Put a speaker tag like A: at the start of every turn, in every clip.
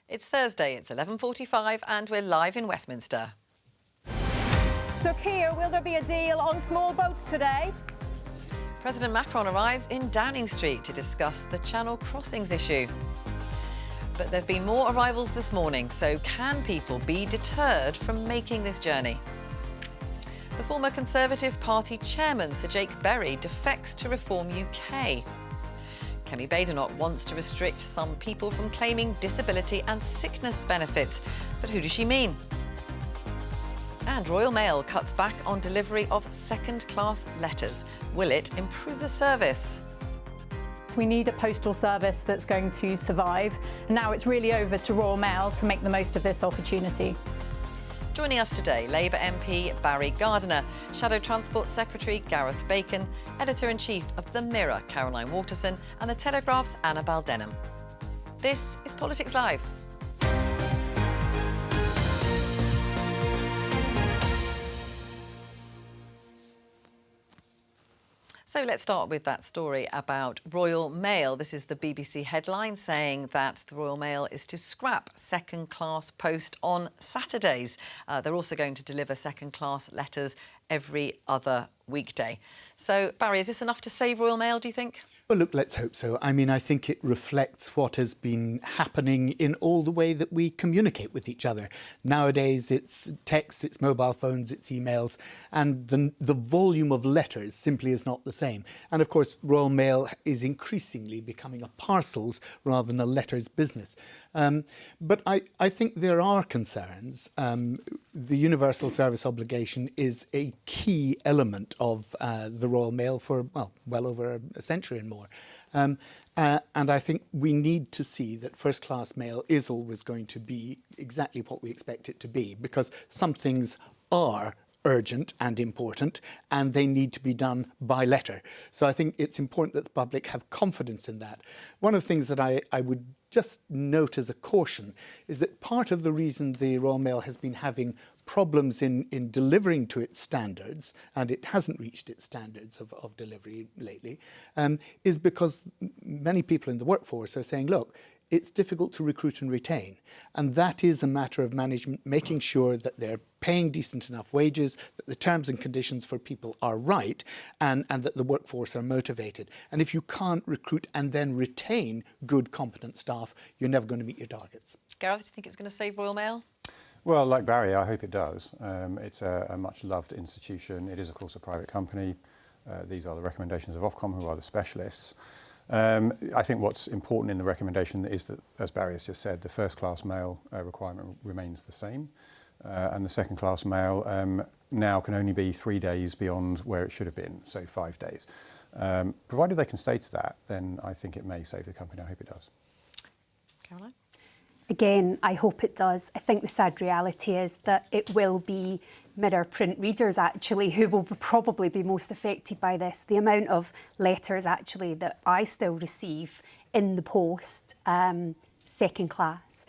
A: It's Thursday, it's 11:45 and we're live in Westminster.
B: So, Keir, will there be a deal on small boats today?
A: President Macron arrives in Downing Street to discuss the Channel crossings issue. But there have been more arrivals this morning, so can people be deterred from making this journey? The former Conservative Party chairman, Sir Jake Bry, defects to Reform UK. Kemi Badenoch wants to restrict some people from claiming disability and sickness benefits. But who does she mean? And Royal Mail cuts back on delivery of second-class letters. Will it improve the service?
C: We need a postal service that's going to survive. Now it's really over to Royal Mail to make the most of this opportunity.
A: Joining us today, Labour MP Barry Gardiner, Shadow Transport Secretary Gareth Bacon, Editor-in-Chief of The Mirror Caroline Waterson and The Telegraph's Annabel Denham. This is Politics Live. So let's start with that story about Royal Mail. This is the BBC headline saying that the Royal Mail is to scrap second-class post on Saturdays. They're also going to deliver second-class letters every other weekday. So, Barry, is this enough to save Royal Mail, do you think?
D: Well, look, let's hope so. I mean, I think it reflects what has been happening in all the way that we communicate with each other. Nowadays, it's text, it's mobile phones, it's emails, and the volume of letters simply is not the same. And of course, Royal Mail is increasingly becoming a parcels rather than a letters business. But I think there are concerns. The universal service obligation is a key element of the Royal Mail for, well over a century and more. And I think we need to see that first-class mail is always going to be exactly what we expect it to be, because some things are urgent and important, and they need to be done by letter. So I think it's important that the public have confidence in that. One of the things that I would just note as a caution is that part of the reason the Royal Mail has been having problems in delivering to its standards, and it hasn't reached its standards of delivery lately, is because many people in the workforce are saying, look, it's difficult to recruit and retain. And that is a matter of management making sure that they're paying decent enough wages, that the terms and conditions for people are right, and that the workforce are motivated. And if you can't recruit and then retain good, competent staff, you're never going to meet your targets.
A: Gareth, do you think it's going to save Royal Mail?
E: Well, like Barry, I hope it does. It's a much-loved institution. It is, of course, a private company. These are the recommendations of Ofcom, who are the specialists. I think what's important in the recommendation is that, as Barry has just said, the first-class mail requirement remains the same. And the second-class mail now can only be 3 days beyond where it should have been, so 5 days. Provided they can stay to that, then I think it may save the company. I hope it does.
A: Caroline?
F: Again, I hope it does. I think the sad reality is that it will be Mirror print readers actually who will probably be most affected by this. The amount of letters actually that I still receive in the post, second class,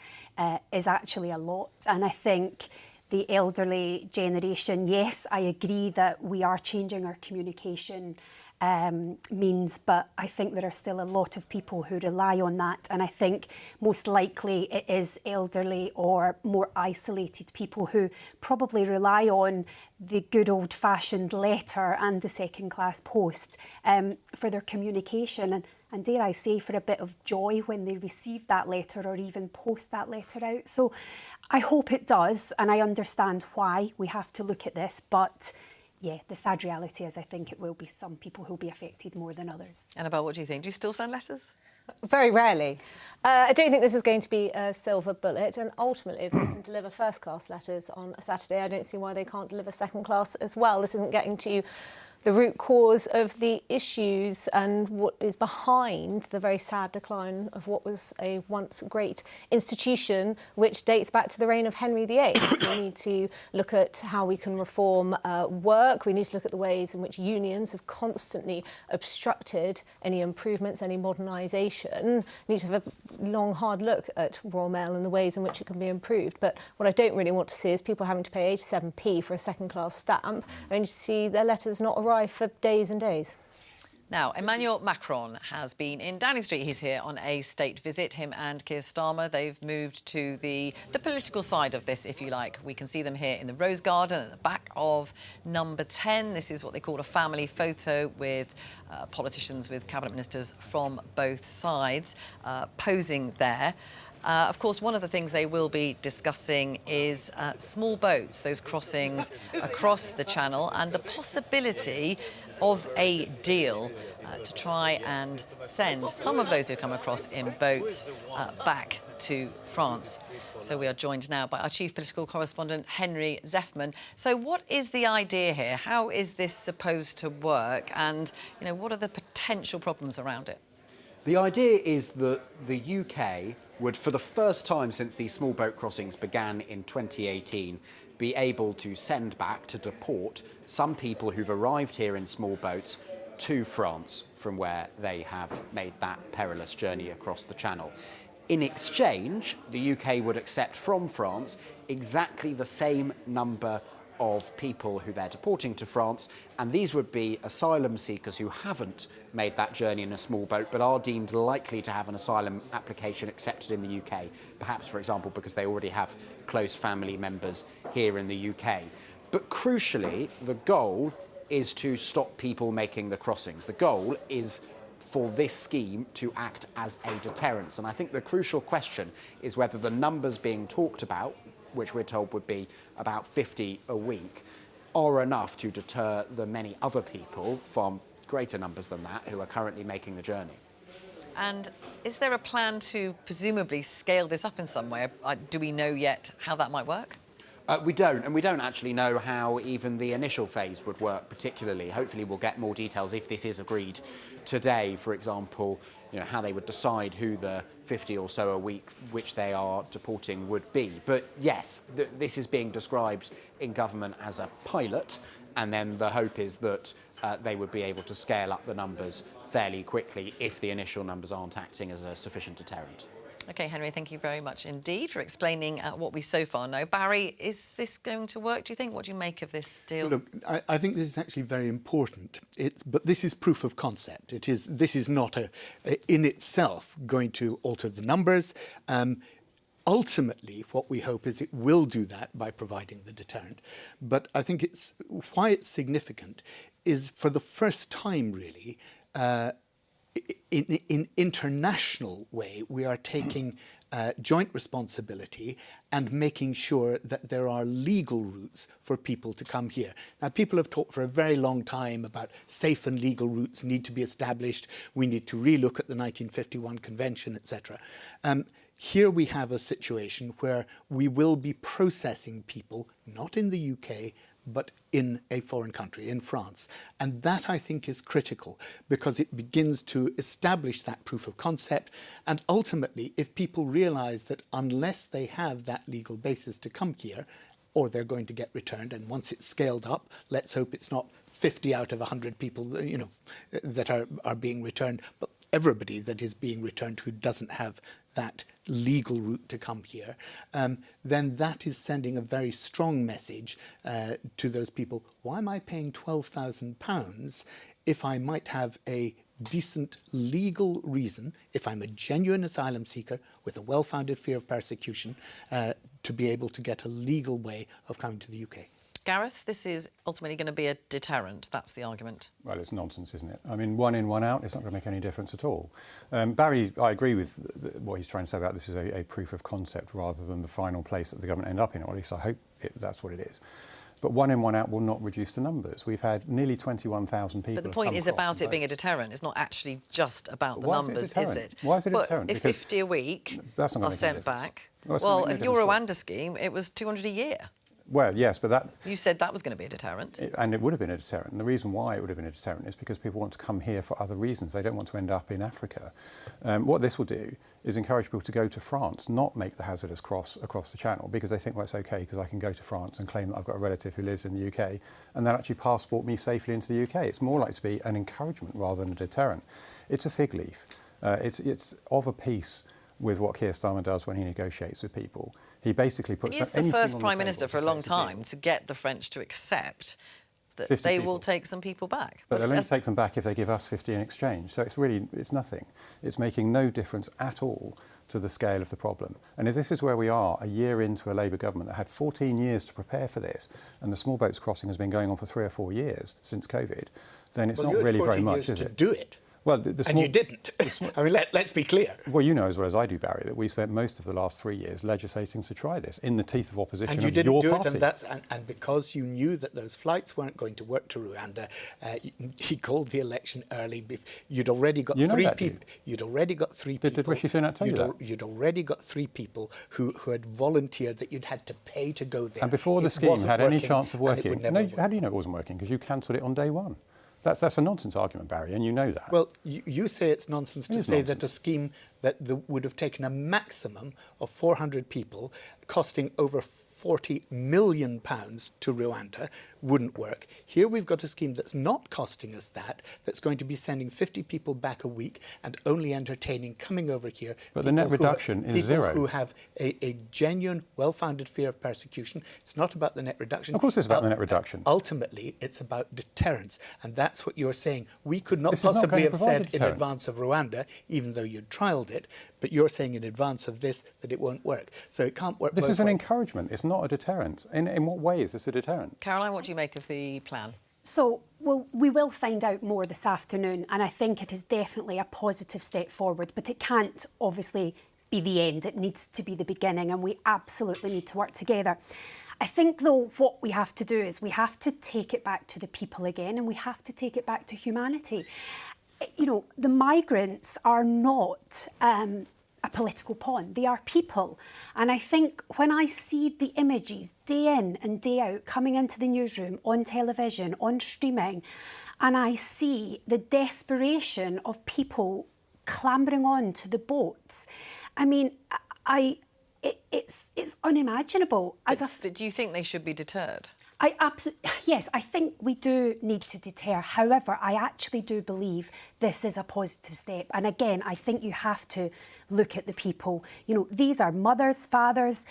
F: is actually a lot. And I think the elderly generation, yes, I agree that we are changing our communication means, but I think there are still a lot of people who rely on that, and I think most likely it is elderly or more isolated people who probably rely on the good old-fashioned letter and the second-class post for their communication, and dare I say, for a bit of joy when they receive that letter or even post that letter out. So I hope it does, and I understand why we have to look at this, but yeah, the sad reality is I think it will be some people who will be affected more than others.
A: Annabelle, what do you think? Do you still send letters?
G: Very rarely. I don't think this is going to be a silver bullet, and ultimately if they can deliver first-class letters on a Saturday, I don't see why they can't deliver second-class as well. This isn't getting to the root cause of the issues and what is behind the very sad decline of what was a once great institution, which dates back to the reign of Henry VIII. We need to look at how we can reform work. We need to look at the ways in which unions have constantly obstructed any improvements, any modernisation. We need to have a long, hard look at Royal Mail and the ways in which it can be improved. But what I don't really want to see is people having to pay 87p for a second-class stamp, only to see their letters not arrive for days and days.
A: Now, Emmanuel Macron has been in Downing Street. He's here on a state visit. Him and Keir Starmer, they've moved to the political side of this, if you like. We can see them here in the Rose Garden at the back of number 10. This is what they call a family photo with politicians, with cabinet ministers from both sides posing there. Of course, one of the things they will be discussing is small boats, those crossings across the Channel, and the possibility of a deal to try and send some of those who come across in boats back to France. So we are joined now by our chief political correspondent, Henry Zeffman. So what is the idea here? How is this supposed to work? And, you know, what are the potential problems around it?
H: The idea is that the UK would, for the first time since these small boat crossings began in 2018, be able to send back, to deport, some people who've arrived here in small boats to France from where they have made that perilous journey across the Channel. In exchange, the UK would accept from France exactly the same number of people who they're deporting to France, and these would be asylum seekers who haven't made that journey in a small boat but are deemed likely to have an asylum application accepted in the UK, perhaps, for example, because they already have close family members here in the UK. But crucially, the goal is to stop people making the crossings. The goal is for this scheme to act as a deterrence, and I think the crucial question is whether the numbers being talked about, which we're told would be about 50 a week, are enough to deter the many other people from greater numbers than that who are currently making the journey.
A: And is there a plan to presumably scale this up in some way? Do we know yet how that might work?
H: We don't, and we don't actually know how even the initial phase would work particularly. Hopefully we'll get more details if this is agreed today, for example, you know, how they would decide who the 50 or so a week which they are deporting would be. But yes, this is being described in government as a pilot, and then the hope is that they would be able to scale up the numbers fairly quickly if the initial numbers aren't acting as a sufficient deterrent.
A: OK, Henry, thank you very much indeed for explaining what we so far know. Barry, is this going to work, do you think? What do you make of this deal?
D: Look, I think this is actually very important. But this is proof of concept. This is not in itself going to alter the numbers. Ultimately, what we hope is it will do that by providing the deterrent. But I think why it's significant is for the first time, really, in international way, we are taking joint responsibility and making sure that there are legal routes for people to come here. Now, people have talked for a very long time about safe and legal routes need to be established. We need to relook at the 1951 Convention, etc. Here we have a situation where we will be processing people, not in the UK, but in a foreign country, in France. And that, I think, is critical because it begins to establish that proof of concept. And ultimately, if people realise that unless they have that legal basis to come here, or they're going to get returned, and once it's scaled up, let's hope it's not 50 out of 100 people, you know, that are being returned, but everybody that is being returned who doesn't have that legal route to come here, then that is sending a very strong message to those people. Why am I paying £12,000 if I might have a decent legal reason, if I'm a genuine asylum seeker with a well-founded fear of persecution, to be able to get a legal way of coming to the UK?
A: Gareth, this is ultimately going to be a deterrent. That's the argument.
E: Well, it's nonsense, isn't it? I mean, one in, one out, it's not going to make any difference at all. Barry, I agree with what he's trying to say about this is a proof of concept rather than the final place that the government end up in, or at least I hope that's what it is. But one in, one out will not reduce the numbers. We've had nearly 21,000 people.
A: But the point is about it being a deterrent. It's not actually just about the numbers, is it?
E: Why is it a deterrent?
A: If 50 a week are sent back, well, if your Rwanda scheme, it was 200 a year.
E: Well, yes, but that...
A: You said that was going to be a deterrent.
E: And it would have been a deterrent. And the reason why it would have been a deterrent is because people want to come here for other reasons. They don't want to end up in Africa. What this will do is encourage people to go to France, not make the hazardous cross across the Channel, because they think, well, it's OK, because I can go to France and claim that I've got a relative who lives in the UK, and they'll actually passport me safely into the UK. It's more likely to be an encouragement rather than a deterrent. It's a fig leaf. It's of a piece with what Keir Starmer does when he negotiates with people. He basically puts
A: anything on the table. He is the first Prime Minister for a long time to get the French to accept that
E: 50
A: they
E: people.
A: will take some people back.
E: But they'll only
A: that's-
E: take them back if they give us 50 in exchange. So it's nothing. It's making no difference at all to the scale of the problem. And if this is where we are, a year into a Labour government that had 14 years to prepare for this, and the small boats crossing has been going on for 3 or 4 years since COVID, then it's not really very much, is it?
D: Do it.
E: Well,
D: And you didn't. I mean, let's be clear.
E: Well, you know as well as I do, Barry, that we spent most of the last 3 years legislating to try this in the teeth of opposition
D: And you
E: of
D: didn't
E: your
D: do
E: party.
D: it, and because you knew that those flights weren't going to work to Rwanda, he called the election early. You'd already got three people. You'd already got three people.
E: Did Rishi Sunak tell you that?
D: You'd already got 3 people who had volunteered that you'd had to pay to go there.
E: And before the
D: It
E: scheme
D: wasn't
E: had any
D: working,
E: chance of
D: and it
E: working,
D: would never work.
E: how do you know it wasn't working? Because you cancelled it on day one. That's a nonsense argument, Barry, and you know that.
D: Well, you say it's nonsense to say that a
E: nonsense.
D: scheme that would have taken a maximum of 400 people, costing over £40 million to Rwanda, wouldn't work. Here we've got a scheme that's not costing us that, that's going to be sending 50 people back a week and only entertaining coming over here.
E: But the net reduction is zero.
D: People who have a genuine, well-founded fear of persecution. It's not about the net reduction.
E: Of course it's about the net reduction.
D: Ultimately, it's about deterrence. And that's what you're saying. We could not
E: This is not
D: possibly
E: going to
D: have
E: provide a
D: said in
E: deterrent.
D: advance of Rwanda, even though you'd trialled it, but you're saying in advance of this that it won't work. So it can't work
E: This
D: both
E: is an
D: ways.
E: encouragement. It's not a deterrent. In what way is this a deterrent?
A: Caroline, what do you make of the plan?
F: So we will find out more this afternoon, and I think it is definitely a positive step forward, but it can't obviously be the end. It needs to be the beginning, and we absolutely need to work together. I think, though, what we have to do is we have to take it back to the people again, and we have to take it back to humanity. You know, the migrants are not a political pawn. They are people. And I think when I see the images day in and day out coming into the newsroom, on television, on streaming, and I see the desperation of people clambering on to the boats, I mean, it's unimaginable.
A: But do you think they should be deterred?
F: Yes, I think we do need to deter. However, I actually do believe this is a positive step. And again, I think you have to look at the people. You know, these are mothers, fathers.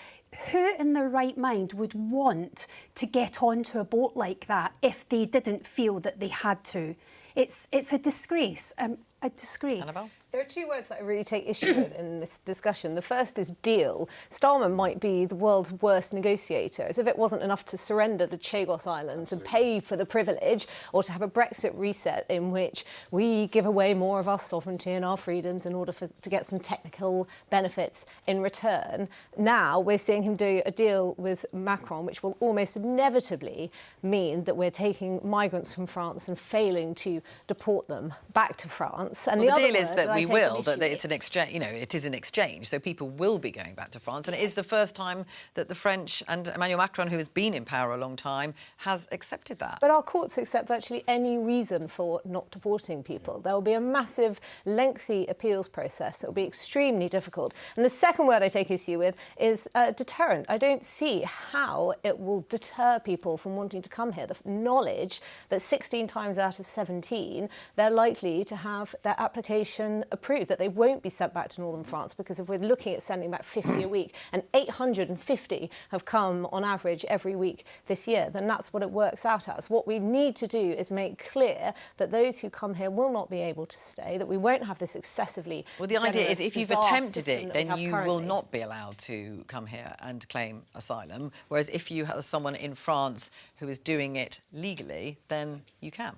F: Who in their right mind would want to get onto a boat like that if they didn't feel that they had to? It's a disgrace. A disgrace.
A: Annabelle?
G: There are 2 words that I really take issue with in this discussion. The first is deal. Starmer might be the world's worst negotiator, as if it wasn't enough to surrender the Chagos Islands and pay for the privilege, or to have a Brexit reset in which we give away more of our sovereignty and our freedoms in order to get some technical benefits in return. Now we're seeing him do a deal with Macron, which will almost inevitably mean that we're taking migrants from France and failing to deport them back to France. And
A: Well, the
G: other
A: deal is
G: word
A: that
G: I
A: we
G: take
A: will,
G: issue
A: that
G: with-
A: it's an exchange, you know, it is an exchange, so people will be going back to France. And it is the first time that the French and Emmanuel Macron, who has been in power a long time, has accepted that.
G: But our courts accept virtually any reason for not deporting people. There will be a massive, lengthy appeals process. It will be extremely difficult. And the second word I take issue with is deterrent. I don't see how it will deter people from wanting to come here. The knowledge that 16 times out of 17, they're likely to have their application approved, that they won't be sent back to northern France, because if we're looking at sending back 50 a week and 850 have come on average every week this year, then that's what it works out as. What we need to do is make clear that those who come here will not be able to stay, that we won't have this excessively
A: Well, the idea is
G: generous,
A: if you've
G: bizarre
A: attempted
G: system
A: it,
G: that we
A: then
G: have
A: you will
G: currently.
A: not be allowed to come here and claim asylum. Whereas if you have someone in France who is doing it legally, then you can.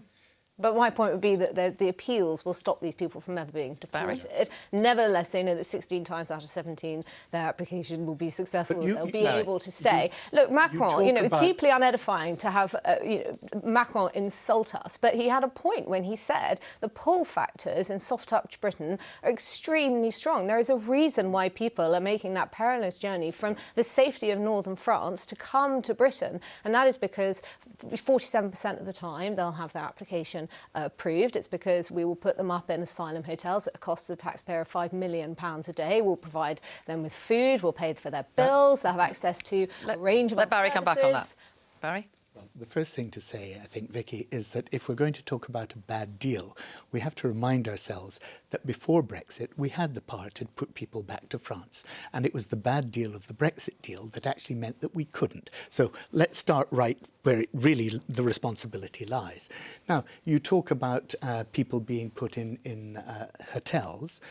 G: But my point would be that the appeals will stop these people from ever being
A: Barry.
G: deported. Nevertheless, they know that 16 times out of 17, their application will be successful.
D: But you-
G: They'll be
A: Barry,
G: able to stay. Look, Macron,
D: talk
G: you know, it's
D: about-
G: deeply unedifying to have Macron insult us. But he had a point when he said the pull factors in soft touch Britain are extremely strong. There is a reason why people are making that perilous journey from the safety of northern France to come to Britain. And that is because 47% of the time they'll have their application approved. It's because we will put them up in asylum hotels at a cost to the taxpayer of £5 million a day. We'll provide them with food, we'll pay for their bills, they'll have access to a range of
A: Let
G: our
A: Barry come back on that.
G: services.
A: Barry?
D: The first thing to say, I think, Vicky, is that if we're going to talk about a bad deal, we have to remind ourselves that before Brexit, we had the power to put people back to France. And it was the bad deal of the Brexit deal that actually meant that we couldn't. So let's start right where really the responsibility lies. Now, you talk about people being put in hotels.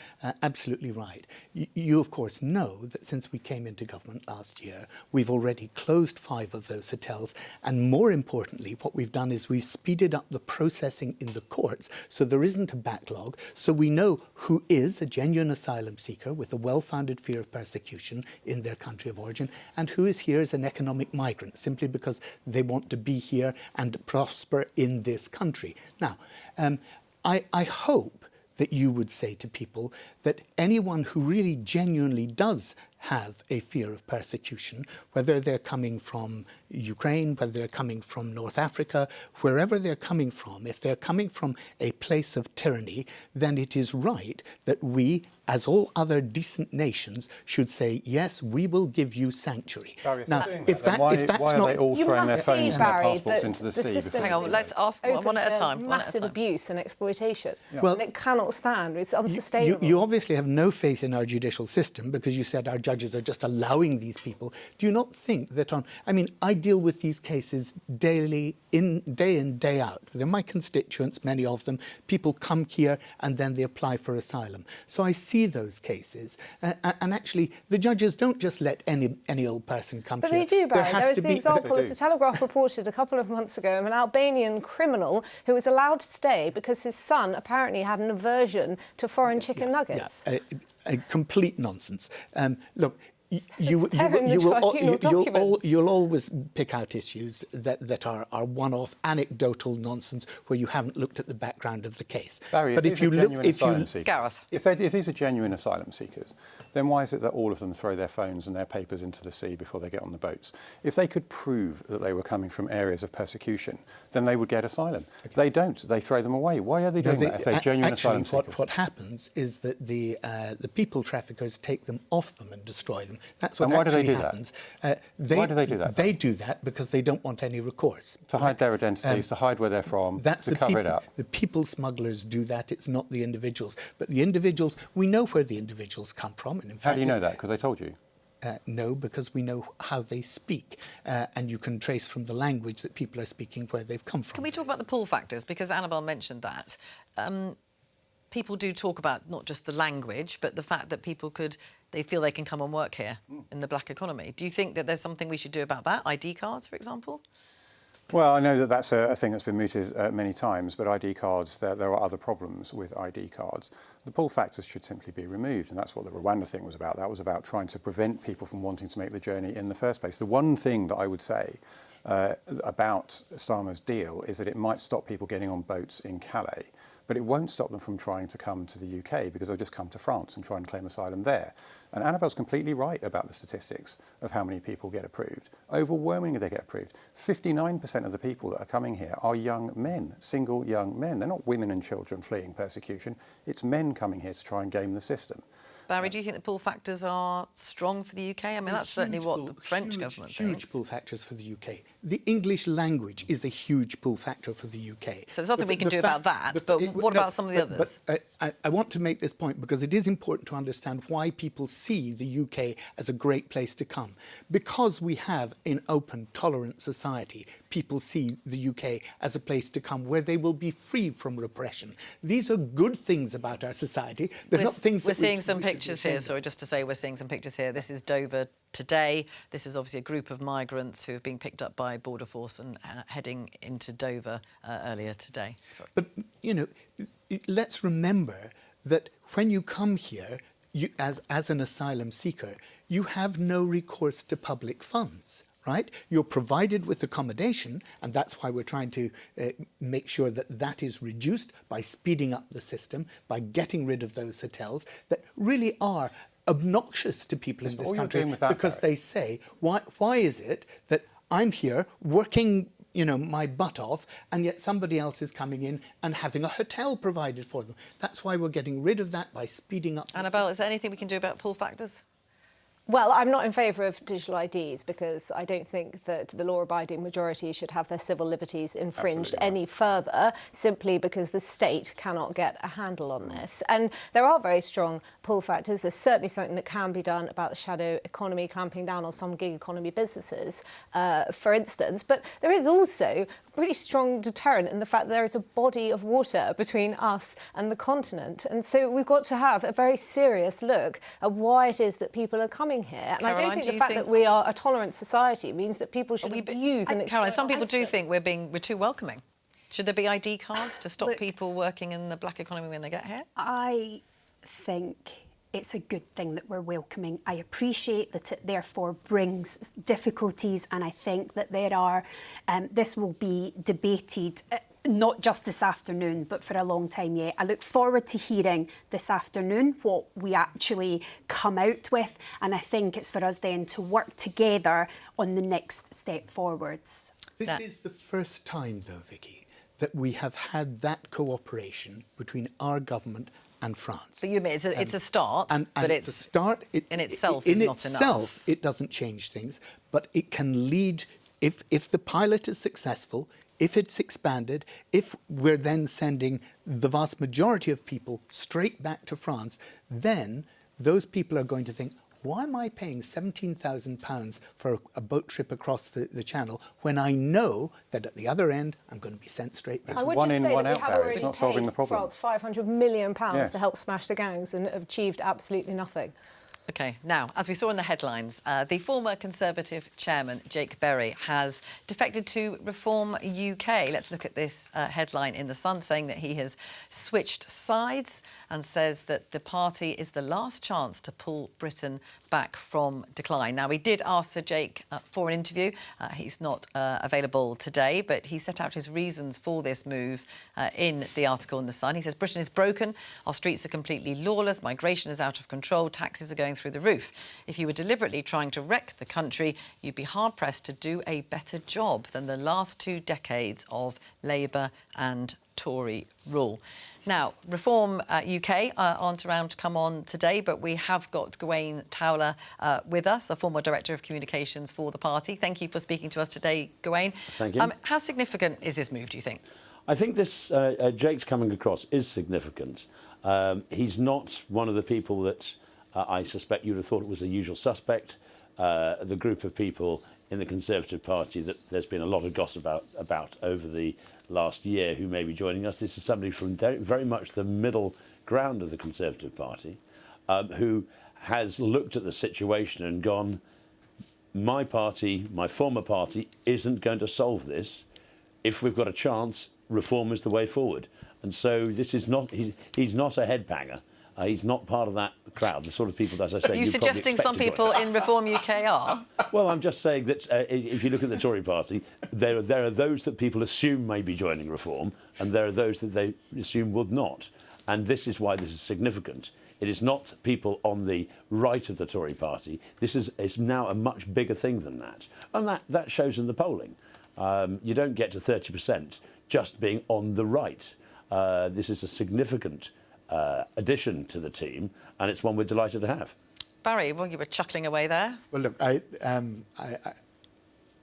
D: Absolutely right. You, of course, know that since we came into government last year, we've already closed 5 of those hotels. And more importantly, what we've done is we've speeded up the processing in the courts so there isn't a backlog, so we know who is a genuine asylum seeker with a well-founded fear of persecution in their country of origin and who is here as an economic migrant simply because they want to be here and prosper in this country. Now, I hope that you would say to people that anyone who really genuinely does have a fear of persecution, whether they're coming from Ukraine, whether they're coming from North Africa, wherever they're coming from, if they're coming from a place of tyranny, then it is right that we, as all other decent nations, should say, yes, we will give you sanctuary.
E: Barry,
D: now,
E: why are they all throwing their phones and their passports into the sea?
A: Hang on, let's ask one at a time.
G: Massive abuse and exploitation.
E: Yeah.
D: Well,
G: and it cannot stand. It's unsustainable.
D: You obviously have no faith in our judicial system because you said our judges are just allowing these people. Do you not think that I deal with these cases daily, day in, day out. They're my constituents, many of them. People come here and then they apply for asylum. So I see those cases. And actually, the judges don't just let any old person come
G: but
D: here.
G: But they do, Barry. There was the example,
E: Yes,
G: as the Telegraph reported a couple of months ago, of an Albanian criminal who was allowed to stay because his son apparently had an aversion to foreign chicken nuggets.
D: Yeah, a complete nonsense. Look, you'll always pick out issues that are one-off anecdotal nonsense where you haven't looked at the background of the case.
E: Barry,
D: but if you look,
A: Gareth,
E: if these are genuine asylum seekers, then why is it that all of them throw their phones and their papers into the sea before they get on the boats? If they could prove that they were coming from areas of persecution, then they would get asylum. Okay. They don't. They throw them away. Why are they doing that if they're genuine asylum seekers?
D: What happens is that the people traffickers take them off them and destroy them. That's what
E: and why
D: actually
E: do they do
D: happens.
E: That? Why do they do that?
D: They do that because they don't want any recourse.
E: To hide their identities, to hide where they're from, to cover it up.
D: The people smugglers do that. It's not the individuals. But the individuals, we know where the individuals come from. And in fact,
E: how do you know that? Because they told you.
D: No, because we know how they speak, and you can trace from the language that people are speaking where they've come from.
A: Can we talk about the pull factors? Because Annabelle mentioned that. People do talk about not just the language, but the fact that they feel they can come and work here in the black economy. Do you think that there's something we should do about that? ID cards, for example?
E: Well, I know that that's a thing that's been mooted many times, but ID cards, there are other problems with ID cards. The pull factors should simply be removed, and that's what the Rwanda thing was about. That was about trying to prevent people from wanting to make the journey in the first place. The one thing that I would say about Starmer's deal is that it might stop people getting on boats in Calais, but it won't stop them from trying to come to the UK because they'll just come to France and try and claim asylum there. And Annabelle's completely right about the statistics of how many people get approved. Overwhelmingly, they get approved. 59% of the people that are coming here are young men, single young men. They're not women and children fleeing persecution. It's men coming here to try and game the system.
A: Barry, do you think the pull factors are strong for the UK? I mean, that's certainly what the French government thinks.
D: Huge pull factors for the UK. The English language is a huge pull factor for the UK.
A: So there's nothing we can do about that, but what about some of the others?
D: But I want to make this point because it is important to understand why people see the UK as a great place to come. Because we have an open, tolerant society, people see the UK as a place to come where they will be free from repression. These are good things about our society. They're not things
A: we're seeing some pictures here. Sorry, just to say we're seeing some pictures here. This is Dover today. This is obviously a group of migrants who have been picked up by Border Force and heading into Dover earlier today. Sorry.
D: But, you know, let's remember that when you come here, as an asylum seeker, you have no recourse to public funds. Right? You're provided with accommodation, and that's why we're trying to make sure that that is reduced by speeding up the system, by getting rid of those hotels that really are obnoxious to people in this country because they say, why is it that I'm here working, you know, my butt off, and yet somebody else is coming in and having a hotel provided for them? That's why we're getting rid of that by speeding up the
A: Annabelle,
D: system.
A: is there anything we can do about pull factors?
G: Well, I'm not in favour of digital IDs because I don't think that the law-abiding majority should have their civil liberties infringed any further, simply because the state cannot get a handle on this. And there are very strong pull factors. There's certainly something that can be done about the shadow economy, clamping down on some gig economy businesses, for instance. But there is also a pretty strong deterrent in the fact that there is a body of water between us and the continent. And so we've got to have a very serious look at why it is that people are coming here. And
A: Caroline,
G: I don't think the fact that we are a tolerant society means that people should abuse and
A: Caroline, some people do think we're too welcoming. Should there be ID cards to stop people working in the black economy when they get here?
F: I think it's a good thing that we're welcoming. I appreciate that it therefore brings difficulties, and I think that there are, this will be debated not just this afternoon, but for a long time yet. I look forward to hearing this afternoon what we actually come out with, and I think it's for us then to work together on the next step forwards.
D: This is the first time, though, Vicky, that we have had that cooperation between our government and France.
A: But you admit it's a start, but
D: it's a start.
A: In itself is not enough.
D: It doesn't change things, but it can lead, if the pilot is successful, if it's expanded, if we're then sending the vast majority of people straight back to France, then those people are going to think, why am I paying £17,000 for a boat trip across the channel when I know that at the other end I'm going to be sent straight back?
G: I would
E: one
G: just
E: in,
G: say
E: one
G: that we
E: out,
G: have
E: Barry.
G: already
E: It's not solving the
G: paid
E: problem.
G: France £500 million
E: Yes.
G: to help smash the gangs and have achieved absolutely nothing.
A: OK, now, as we saw in the headlines, the former Conservative chairman, Jake Bry, has defected to Reform UK. Let's look at this headline in The Sun, saying that he has switched sides and says that the party is the last chance to pull Britain back from decline. Now, we did ask Sir Jake for an interview. He's not available today, but he set out his reasons for this move in the article in The Sun. He says Britain is broken, our streets are completely lawless, migration is out of control, taxes are going through the roof. If you were deliberately trying to wreck the country, you'd be hard-pressed to do a better job than the last 2 decades of Labour and Tory rule. Now, Reform UK aren't around to come on today, but we have got Gawain Towler with us, a former Director of Communications for the party. Thank you for speaking to us today, Gawain.
I: Thank you.
A: How significant is this move, do you think?
I: I think this, Jake's coming across is significant. He's not one of the people that I suspect you'd have thought it was the usual suspect, the group of people in the Conservative Party that there's been a lot of gossip about over the last year who may be joining us. This is somebody from very much the middle ground of the Conservative Party who has looked at the situation and gone, my party, my former party, isn't going to solve this. If we've got a chance, reform is the way forward. And so this is not, he's not a headbanger. He's not part of that crowd, the sort of people, as I say,
A: Are you suggesting some people in Reform UK are?
I: Well, I'm just saying that if you look at the Tory party, there are those that people assume may be joining Reform, and there are those that they assume would not. And this is why this is significant. It is not people on the right of the Tory party. This is now a much bigger thing than that. And that shows in the polling. You don't get to 30% just being on the right. This is a significant addition to the team, and it's one we're delighted to have.
A: Barry, well, you were chuckling away there.
D: Well, look, I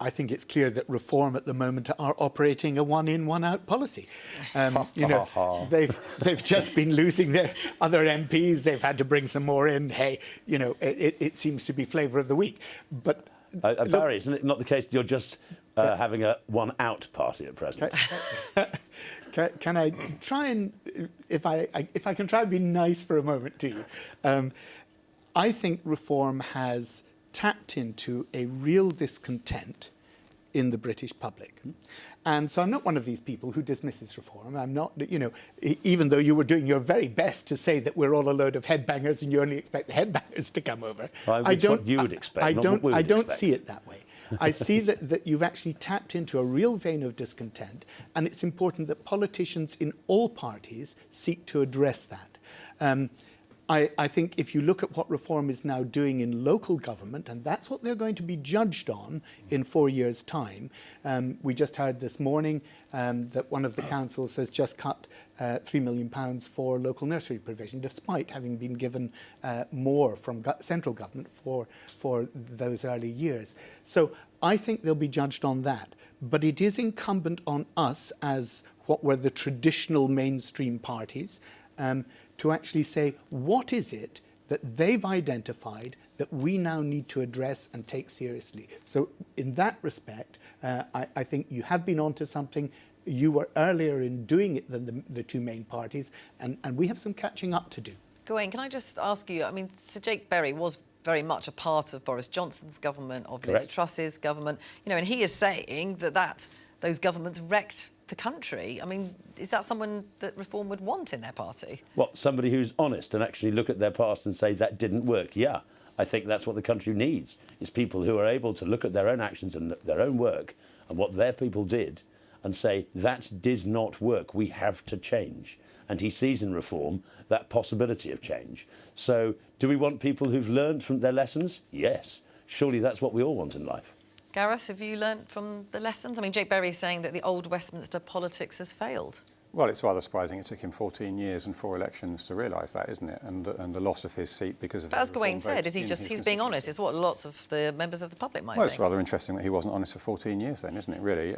D: think it's clear that Reform at the moment are operating a one-in, one-out policy. You know, they've just been losing their other MPs. They've had to bring some more in. Hey, you know, it seems to be flavour of the week. But
I: Barry, isn't it not the case that you're just having a one-out party at present?
D: Can I try and, if I can try and be nice for a moment to you, I think Reform has tapped into a real discontent in the British public. And so I'm not one of these people who dismisses Reform. I'm not, you know, even though you were doing your very best to say that we're all a load of headbangers and you only expect the headbangers to come over.
I: I don't, what you would expect,
D: I
I: not what we would
D: I don't
I: expect.
D: see it that way. I see that you've actually tapped into a real vein of discontent, and it's important that politicians in all parties seek to address that. I think if you look at what Reform is now doing in local government, and that's what they're going to be judged on in 4 years' time. We just heard this morning that one of the councils has just cut £3 million for local nursery provision, despite having been given more from central government for those early years. So I think they'll be judged on that. But it is incumbent on us as what were the traditional mainstream parties to actually say, what is it that they've identified that we now need to address and take seriously? So in that respect, I think you have been onto something. You were earlier in doing it than the two main parties, and we have some catching up to do.
A: Gawain, can I just ask you, I mean, Sir Jake Bry was very much a part of Boris Johnson's government, of Liz Truss's government, you know, and he is saying that those governments wrecked the country. I mean, is that someone that Reform would want in their party?
I: What, somebody who's honest and actually look at their past and say that didn't work? Yeah, I think that's what the country needs, is people who are able to look at their own actions and their own work and what their people did and say, that did not work, we have to change. And he sees in Reform that possibility of change. So do we want people who've learned from their lessons? Yes. Surely that's what we all want in life.
A: Gareth, have you learnt from the lessons? I mean, Jake Bry is saying that the old Westminster politics has failed.
E: Well, it's rather surprising it took him 14 years and 4 elections to realise that, isn't it? And the loss of his seat because of...
A: But as Gawain said, is he's being honest? It's what lots of the members of the public might think.
E: Well, it's rather interesting that he wasn't honest for 14 years then, isn't it, really?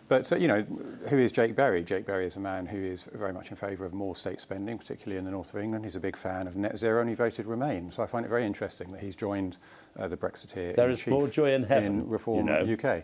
E: But, you know, who is Jake Bry? Jake Bry is a man who is very much in favour of more state spending, particularly in the north of England. He's a big fan of net zero and he voted Remain. So I find it very interesting that he's joined the Brexiteer
I: There is more joy in heaven,
E: in Reform UK.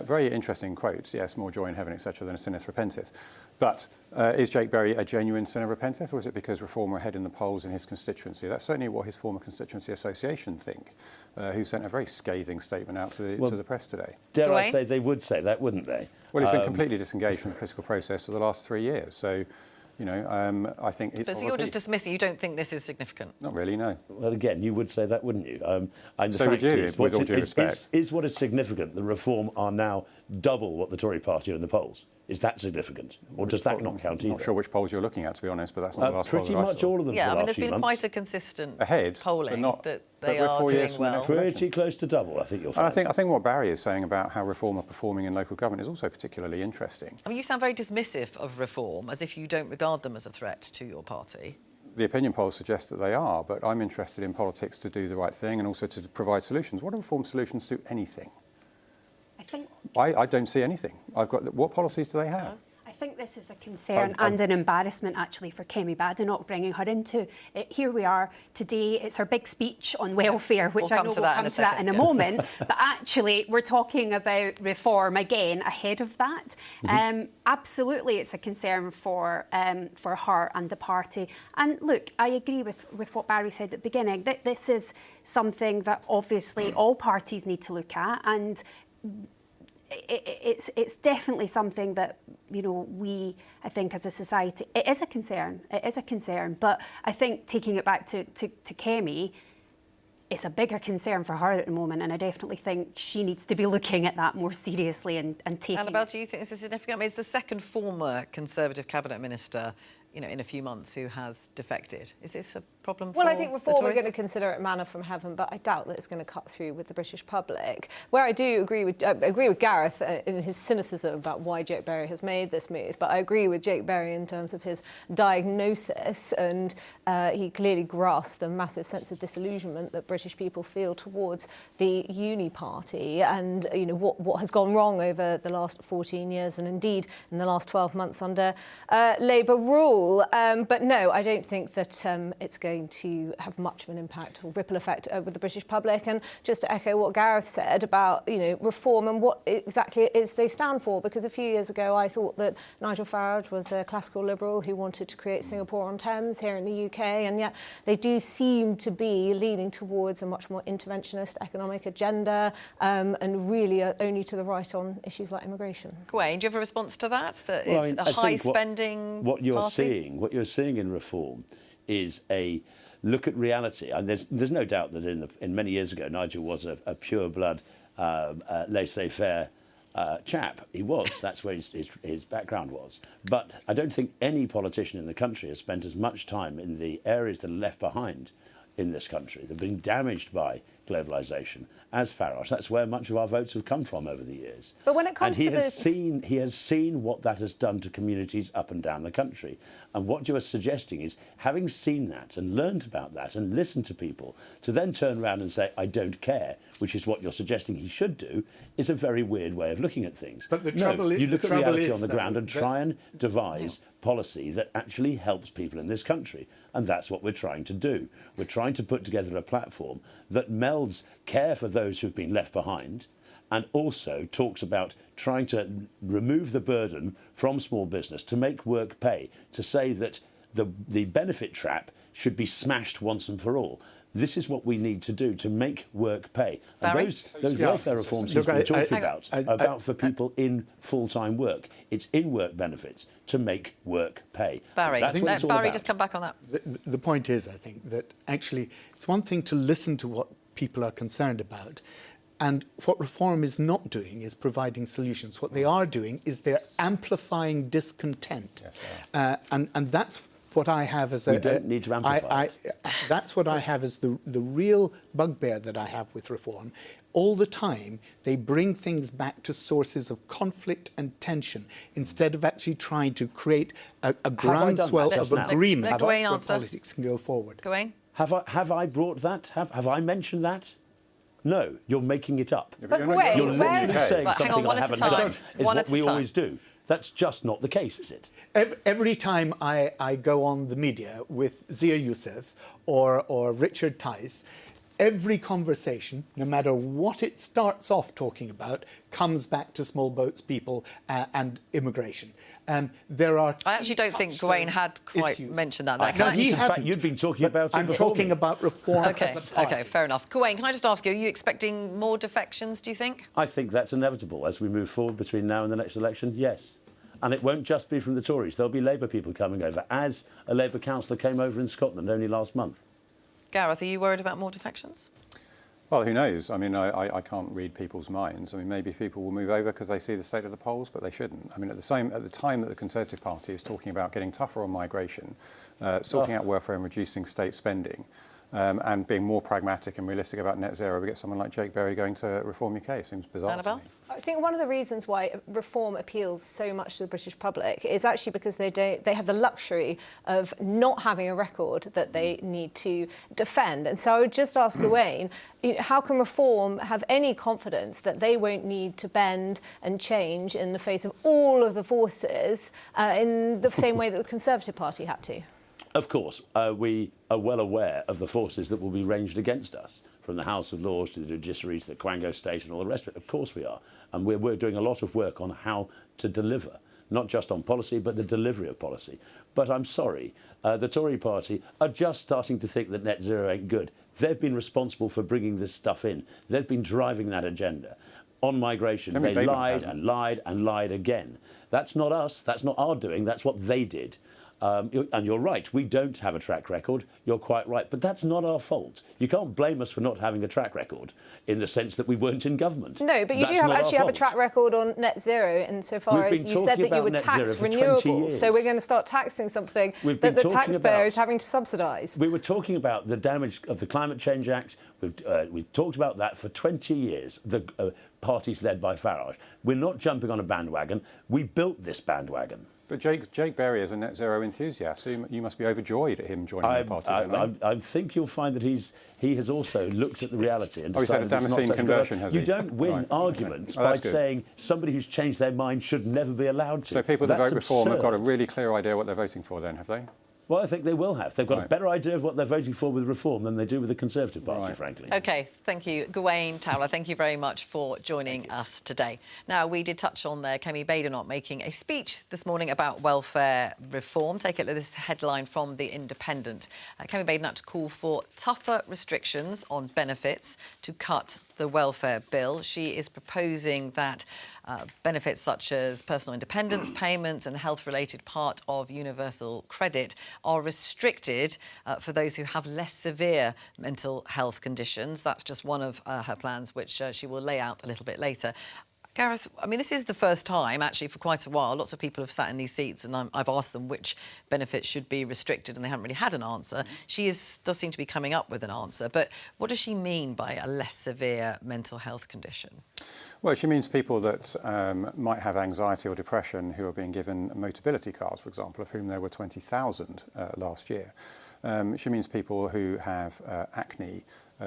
E: Very interesting quote, yes, more joy in heaven, etc., than a sinneth repenteth. But is Jake Bry a genuine sinner repenteth, or is it because Reform were ahead in the polls in his constituency? That's certainly what his former constituency association think, who sent a very scathing statement out to the press today.
I: Dare I say they would say that, wouldn't they?
E: Well, he's been completely disengaged from the political process for the last 3 years. So, you know, I think it's...
A: But so you're just dismissing, you don't think this is significant?
E: Not really, no.
I: Well, again, you would say that, wouldn't you? And the
E: so
I: fact
E: would you,
I: is,
E: with all due respect.
I: Is what is significant, the Reform are now double what the Tory party are in the polls. Is that significant? Or does that not count either?
E: I'm not sure which polls you're looking at, to be honest, but that's not the last poll
I: Pretty much all of them.
A: Yeah, I mean, there's been quite a consistent polling that they are doing well.
I: Pretty close to double, I think you'll find.
E: And I think what Barry is saying about how Reform are performing in local government is also particularly interesting.
A: I mean, you sound very dismissive of Reform, as if you don't regard them as a threat to your party.
E: The opinion polls suggest that they are, but I'm interested in politics to do the right thing and also to provide solutions. What do Reform solutions do? Anything? I don't see anything. What policies do they have?
F: I think this is a concern and an embarrassment, actually, for Kemi Badenoch bringing her into it. Here we are today. It's her big speech on welfare, which I know we'll come to that in a moment. But actually, we're talking about Reform again ahead of that. Absolutely, it's a concern for her and the party. And look, I agree with what Barry said at the beginning. That this is something that obviously all parties need to look at, and it's definitely something that, you know, we, I think, as a society, it is a concern. It is a concern. But I think taking it back to Kemi, it's a bigger concern for her at the moment, and I definitely think she needs to be looking at that more seriously and taking.
A: Annabelle, do you think this is significant? I mean, it's the second former Conservative cabinet minister, you know, in a few months who has defected. Is this a problem for
G: Well, I think Reform are going to
A: Tories?
G: consider it manna from heaven, but I doubt that it's going to cut through with the British public. Where I do agree with Gareth in his cynicism about why Jake Bry has made this move, but I agree with Jake Bry in terms of his diagnosis, and he clearly grasped the massive sense of disillusionment that British people feel towards the uni party, and you know what has gone wrong over the last 14 years, and indeed in the last 12 months under Labour rule. But no, I don't think that it's going to have much of an impact or ripple effect with the British public. And just to echo what Gareth said about, you know, Reform and what exactly it is they stand for, because a few years ago I thought that Nigel Farage was a classical liberal who wanted to create Singapore-on-Thames here in the UK, and yet they do seem to be leaning towards a much more interventionist economic agenda, and really are only to the right on issues like immigration.
A: Gawain, do you have a response to that? That it's a high-spending
I: What you're seeing in Reform is a look at reality, and there's no doubt that in many years ago Nigel was a pure blood laissez-faire chap. He was. That's where his background was. But I don't think any politician in the country has spent as much time in the areas that are left behind in this country, that have been damaged by globalisation, as Farage. That's where much of our votes have come from over the years.
G: But when it comes
I: and
G: to
I: he has seen what that has done to communities up and down the country. And what you are suggesting is, having seen that and learned about that and listened to people, to then turn around and say, I don't care, which is what you're suggesting he should do, is a very weird way of looking at things.
D: But the trouble
I: you look at reality on the
D: though,
I: ground and try and devise policy that actually helps people in this country. And that's what we're trying to do. We're trying to put together a platform that melds care for those who've been left behind and also talks about trying to remove the burden from small business, to make work pay, to say that the benefit trap should be smashed once and for all. This is what we need to do to make work pay. And those welfare reforms he's been talking about are about for people in full-time work. It's in-work benefits to make work pay.
A: Barry,
I: That's
A: Barry, just come back on that.
D: The point is, I think, that actually it's one thing to listen to what people are concerned about, and what reform is not doing is providing solutions. What they are doing is they're amplifying discontent. Yes, and that's what I have as
I: we don't need to amplify it.
D: That's what I have as the real bugbear that I have with reform. All the time, they bring things back to sources of conflict and tension instead of actually trying to create a groundswell of agreement where politics can go forward.
A: Gawain?
I: Have I brought that? Have I mentioned that? No, you're making it up.
G: But Gawain,
I: you're literally saying
A: but
I: something I haven't done. Is what we always do. That's just not the case, is it?
D: Every time I go on the media with Zia Youssef or Richard Tice, every conversation, no matter what it starts off talking about, comes back to small boats people and immigration. There are.
A: I actually don't think Gawain had quite mentioned that.
D: No, he hadn't.
I: In fact, you'd been talking about it.
D: I'm talking about reform.
A: Okay, fair enough. Gawain, can I just ask you, are you expecting more defections, do you think?
I: I think that's inevitable as we move forward between now and the next election, yes. And it won't just be from the Tories. There'll be Labour people coming over, as a Labour councillor came over in Scotland only last month.
A: Gareth, are you worried about more defections?
E: Well, who knows? I mean, I can't read people's minds. I mean, maybe people will move over because they see the state of the polls, but they shouldn't. I mean, at the time that the Conservative Party is talking about getting tougher on migration, sorting out welfare and reducing state spending, and being more pragmatic and realistic about net zero, we get someone like Jake Bry going to reform UK. It seems bizarre to me.
G: I think one of the reasons why reform appeals so much to the British public is actually because they have the luxury of not having a record that they need to defend. And so I would just ask Gawain, how can reform have any confidence that they won't need to bend and change in the face of all of the forces in the same way that the Conservative Party had to?
I: Of course, we are well aware of the forces that will be ranged against us, from the House of Lords to the judiciary to the Quango State and all the rest of it. Of course we are. And we're doing a lot of work on how to deliver, not just on policy, but the delivery of policy. But I'm sorry, the Tory party are just starting to think that net zero ain't good. They've been responsible for bringing this stuff in. They've been driving that agenda. On migration, they lied and lied and lied again. That's not us. That's not our doing. That's what they did. And you're right, we don't have a track record. You're quite right. But that's not our fault. You can't blame us for not having a track record in the sense that we weren't in government.
G: No, but you do actually have a track record on net zero insofar as you said that you would tax renewables. So we're going to start taxing something that the taxpayer is having to subsidise.
I: We were talking about the damage of the Climate Change Act. We've talked about that for 20 years, the parties led by Farage. We're not jumping on a bandwagon. We built this bandwagon.
E: But Jake Bry is a net zero enthusiast, so you must be overjoyed at him joining the party.
I: I think you'll find that he has also looked at the reality and
E: he's had a Damascene conversion, has he?
I: You don't win arguments by saying somebody who's changed their mind should never be allowed to.
E: So people that vote reform have got a really clear idea what they're voting for then, have they?
I: Well, I think they will have. They've got a better idea of what they're voting for with reform than they do with the Conservative Party, frankly. OK,
A: thank you. Gawain, Towler, thank you very much for joining us today. Now, we did touch on Kemi Badenoch making a speech this morning about welfare reform. Take a look at this headline from The Independent. Kemi Badenoch called for tougher restrictions on benefits to cut the welfare bill. She is proposing that benefits such as personal independence payments and the health-related part of universal credit are restricted for those who have less severe mental health conditions. That's just one of her plans, which she will lay out a little bit later. Gareth, I mean, this is the first time, actually, for quite a while. Lots of people have sat in these seats and I've asked them which benefits should be restricted and they haven't really had an answer. She does seem to be coming up with an answer. But what does she mean by a less severe mental health condition?
E: Well, she means people that might have anxiety or depression who are being given Motability cards, for example, of whom there were 20,000 last year. She means people who have acne,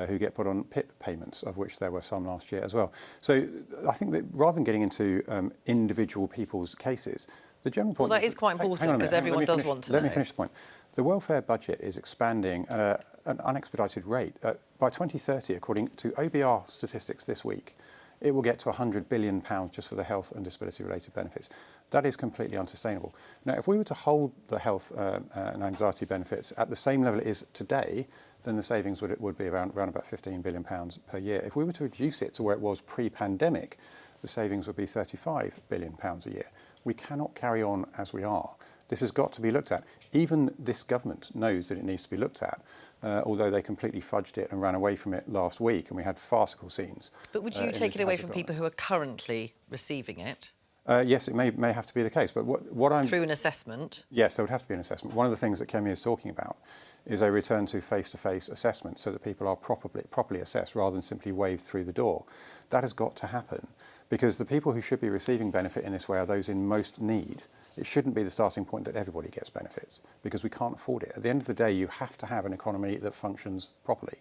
E: who get put on PIP payments, of which there were some last year as well. So I think that rather than getting into individual people's cases, the general point...
A: Well, that is quite important because everyone does want to know.
E: Let me finish the point. The welfare budget is expanding at an unexpedited rate. By 2030, according to OBR statistics this week, it will get to £100 billion just for the health and disability-related benefits. That is completely unsustainable. Now, if we were to hold the health and anxiety benefits at the same level it is today, then the savings would be around about £15 billion per year. If we were to reduce it to where it was pre-pandemic, the savings would be £35 billion a year. We cannot carry on as we are. This has got to be looked at. Even this government knows that it needs to be looked at, although they completely fudged it and ran away from it last week, and we had farcical scenes.
A: But would you take it away from people who are currently receiving it?
E: Yes, it may have to be the case. But what I'm...
A: Through an assessment?
E: Yes, there would have to be an assessment. One of the things that Kemi is talking about is a return to face-to-face assessment so that people are properly assessed rather than simply waved through the door. That has got to happen because the people who should be receiving benefit in this way are those in most need. It shouldn't be the starting point that everybody gets benefits because we can't afford it. At the end of the day, you have to have an economy that functions properly.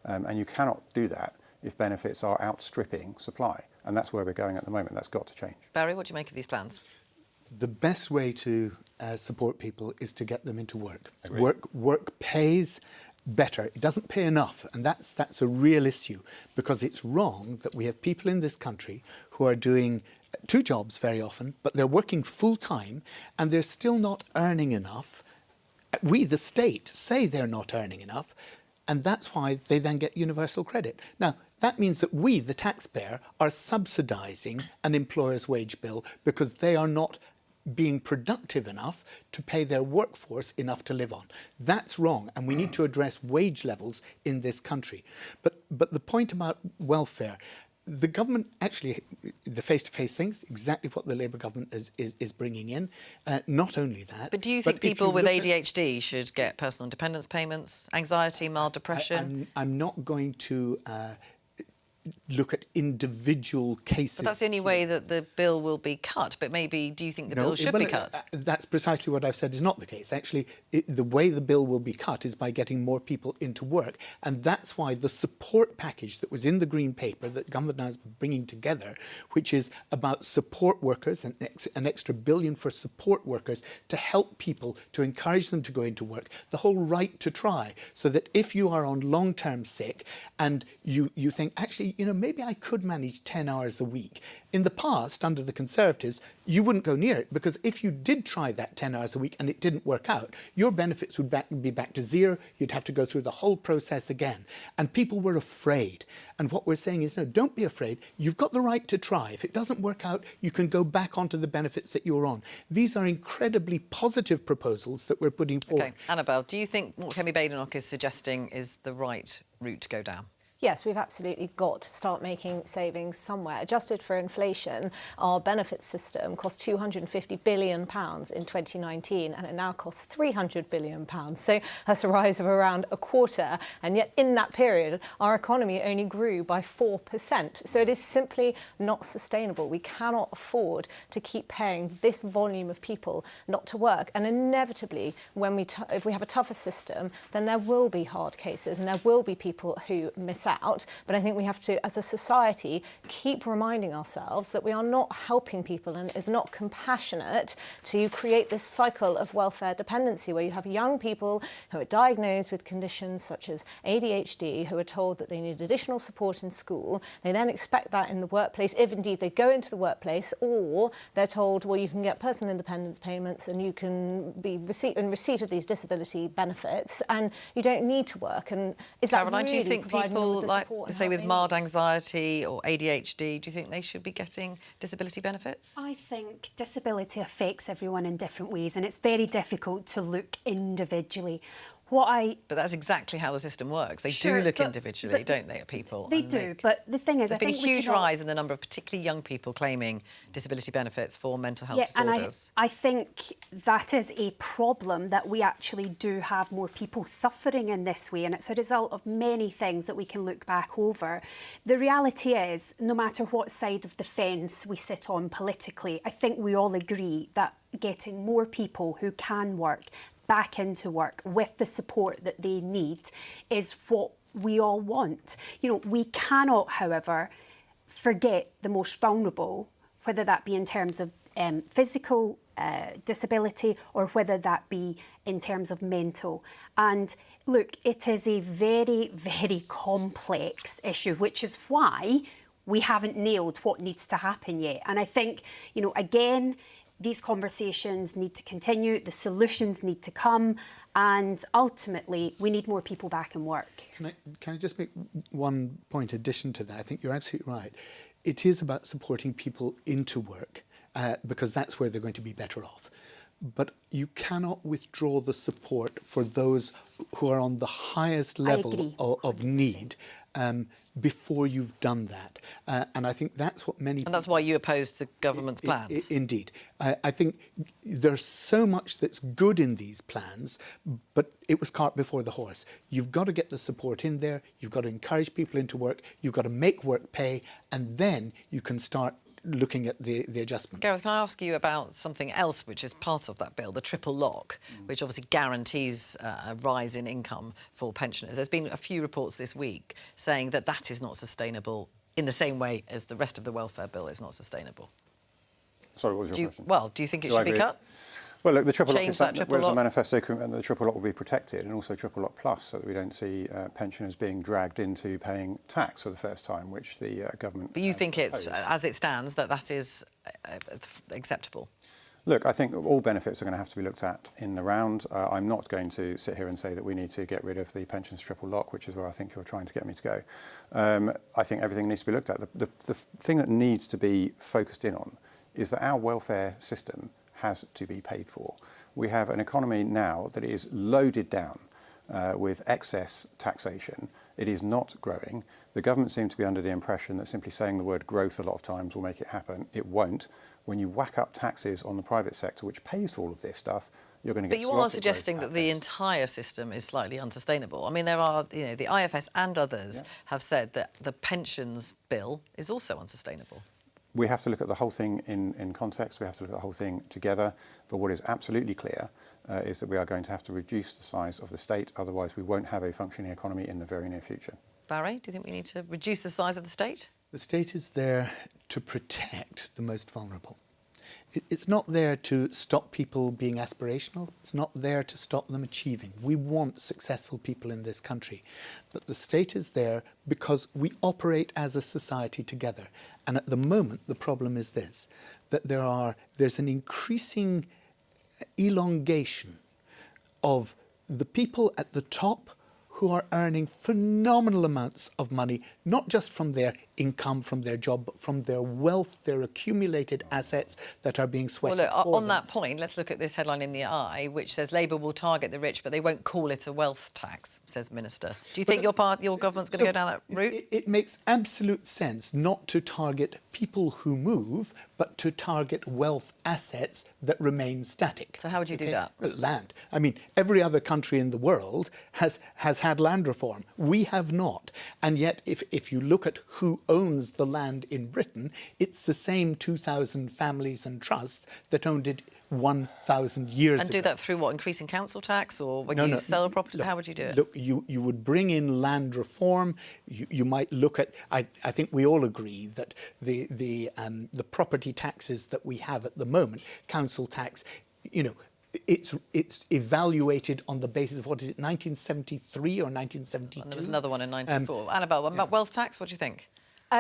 E: And you cannot do that if benefits are outstripping supply. And that's where we're going at the moment. That's got to change.
A: Barry, what do you make of these plans?
D: The best way to support people is to get them into work.
E: Agreed.
D: Work pays better. It doesn't pay enough, and that's a real issue because it's wrong that we have people in this country who are doing 2 jobs very often, but they're working full time and they're still not earning enough. We, the state, say they're not earning enough, and that's why they then get universal credit. Now, that means that we, the taxpayer, are subsidising an employer's wage bill because they are not being productive enough to pay their workforce enough to live on. That's wrong, and we need to address wage levels in this country. But the point about welfare, the government actually, the face-to-face things, exactly what the Labour government is bringing in. Not only that...
A: But do you think people with ADHD should get personal independence payments, anxiety, mild depression?
D: I'm not going to look at individual cases.
A: But that's the only way that the bill will be cut. But maybe, do you think the bill should be cut?
D: That's precisely what I've said is not the case. Actually, the way the bill will be cut is by getting more people into work. And that's why the support package that was in the Green Paper that government now is bringing together, which is about support workers, an extra $1 billion for support workers to help people, to encourage them to go into work, the whole right to try, so that if you are on long-term sick and you think, actually, you know, maybe I could manage 10 hours a week. In the past, under the Conservatives, you wouldn't go near it because if you did try that 10 hours a week and it didn't work out, your benefits would be back to zero. You'd have to go through the whole process again. And people were afraid. And what we're saying is, no, don't be afraid. You've got the right to try. If it doesn't work out, you can go back onto the benefits that you were on. These are incredibly positive proposals that we're putting forward.
A: OK, Annabelle, do you think what Kemi Badenoch is suggesting is the right route to go down?
G: Yes, we've absolutely got to start making savings somewhere. Adjusted for inflation, our benefits system cost £250 billion in 2019, and it now costs £300 billion. So that's a rise of around a quarter. And yet in that period, our economy only grew by 4%. So it is simply not sustainable. We cannot afford to keep paying this volume of people not to work. And inevitably, if we have a tougher system, then there will be hard cases and there will be people who miss out. But I think we have to, as a society, keep reminding ourselves that we are not helping people and is not compassionate to create this cycle of welfare dependency where you have young people who are diagnosed with conditions such as ADHD who are told that they need additional support in school. They then expect that in the workplace, if indeed they go into the workplace, or they're told, well, you can get personal independence payments and you can be in receipt of these disability benefits and you don't need to work. And is that
A: Caroline,
G: really
A: do you think people like, say, with mild anxiety or ADHD, do you think they should be getting disability benefits?
F: I think disability affects everyone in different ways and it's very difficult to look individually. But
A: that's exactly how the system works. They
F: Sure,
A: do look
F: but
A: individually, don't they, at people?
F: They do, but the thing is,
A: there's been a huge rise in the number of particularly young people claiming disability benefits for mental health disorders.
F: And I think that is a problem, that we actually do have more people suffering in this way, and it's a result of many things that we can look back over. The reality is, no matter what side of the fence we sit on politically, I think we all agree that getting more people who can work back into work with the support that they need is what we all want. You know, we cannot, however, forget the most vulnerable, whether that be in terms of physical disability or whether that be in terms of mental. And look, it is a very, very complex issue, which is why we haven't nailed what needs to happen yet. And I think, you know, again, these conversations need to continue, the solutions need to come, and ultimately we need more people back in work.
D: Can I just make one point in addition to that? I think you're absolutely right. It is about supporting people into work because that's where they're going to be better off. But you cannot withdraw the support for those who are on the highest level of need before you've done that. And I think that's what many...
A: And that's why you oppose the government's plans.
D: Indeed. I think there's so much that's good in these plans, but it was cart before the horse. You've got to get the support in there, you've got to encourage people into work, you've got to make work pay, and then you can start looking at the adjustments.
A: Gareth, can I ask you about something else which is part of that bill, the triple lock, which obviously guarantees a rise in income for pensioners? There's been a few reports this week saying that that is not sustainable in the same way as the rest of the welfare bill is not sustainable.
E: Sorry, what was your question?
A: Well, do you think it should be cut?
E: Well, look, the triple lock is
A: that triple
E: whereas
A: lock.
E: the manifesto commitment that the triple lock will be protected, and also triple lock plus, so that we don't see pensioners being dragged into paying tax for the first time, which the government.
A: But you think it's, as it stands, that is acceptable?
E: Look, I think all benefits are going to have to be looked at in the round. I'm not going to sit here and say that we need to get rid of the pensions triple lock, which is where I think you're trying to get me to go. I think everything needs to be looked at. The thing that needs to be focused in on is that our welfare system has to be paid for. We have an economy now that is loaded down with excess taxation. It is not growing. The government seems to be under the impression that simply saying the word growth a lot of times will make it happen. It won't. When you whack up taxes on the private sector, which pays for all of this stuff, you're going to get.
A: But you are suggesting that the entire system is slightly unsustainable. I mean, there are, you know, the IFS and others have said that the pensions bill is also unsustainable.
E: We have to look at the whole thing in context. We have to look at the whole thing together. But what is absolutely clear is that we are going to have to reduce the size of the state. Otherwise, we won't have a functioning economy in the very near future.
A: Barry, do you think we need to reduce the size of the state?
D: The state is there to protect the most vulnerable. It's not there to stop people being aspirational. It's not there to stop them achieving. We want successful people in this country. But the state is there because we operate as a society together. And at the moment, the problem is this, that there's an increasing elongation of the people at the top who are earning phenomenal amounts of money, not just from their income, from their job, but from their wealth, their accumulated assets that are being sweated
A: for them.
D: On
A: that point, let's look at this headline in the Eye, which says Labour will target the rich, but they won't call it a wealth tax, says Minister. Do you think your government's going to go down that route?
D: It makes absolute sense not to target people who move, but to target wealth assets that remain static.
A: So how would you do that?
D: Well, land. I mean, every other country in the world has had land reform. We have not. And yet, if you look at who owns the land in Britain, it's the same 2,000 families and trusts that owned it 1,000 years ago.
A: And do that through what, increasing council tax, or when you sell a property?
D: Look,
A: how would you do it?
D: Look, you would bring in land reform. You might look at. I think we all agree that the property taxes that we have at the moment, council tax, you know, it's evaluated on the basis of, what is it, 1973 or 1972?
A: And there was another one in 94. Annabelle, wealth tax, what do you think?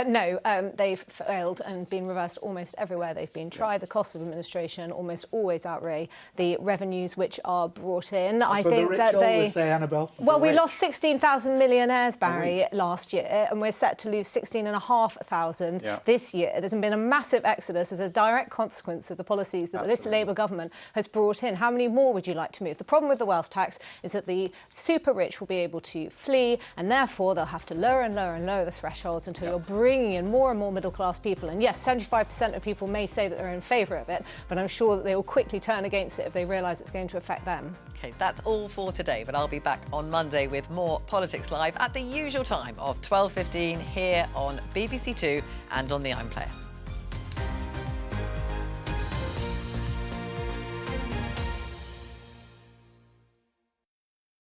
G: No, they've failed and been reversed almost everywhere they've been tried. The cost of administration almost always outweigh the revenues which are brought in. I think that they
D: say, Annabelle.
G: Well, we lost 16,000 millionaires, Barry, last year, and we're set to lose 16,500 this year. There's been a massive exodus as a direct consequence of the policies that this Labour government has brought in. How many more would you like to move? The problem with the wealth tax is that the super rich will be able to flee, and therefore they'll have to lower and lower and lower the thresholds until you're bringing in more and more middle-class people. And yes, 75% of people may say that they're in favour of it, but I'm sure that they will quickly turn against it if they realise it's going to affect them.
A: OK, that's all for today, but I'll be back on Monday with more Politics Live at the usual time of 12:15 here on BBC Two and on the iPlayer.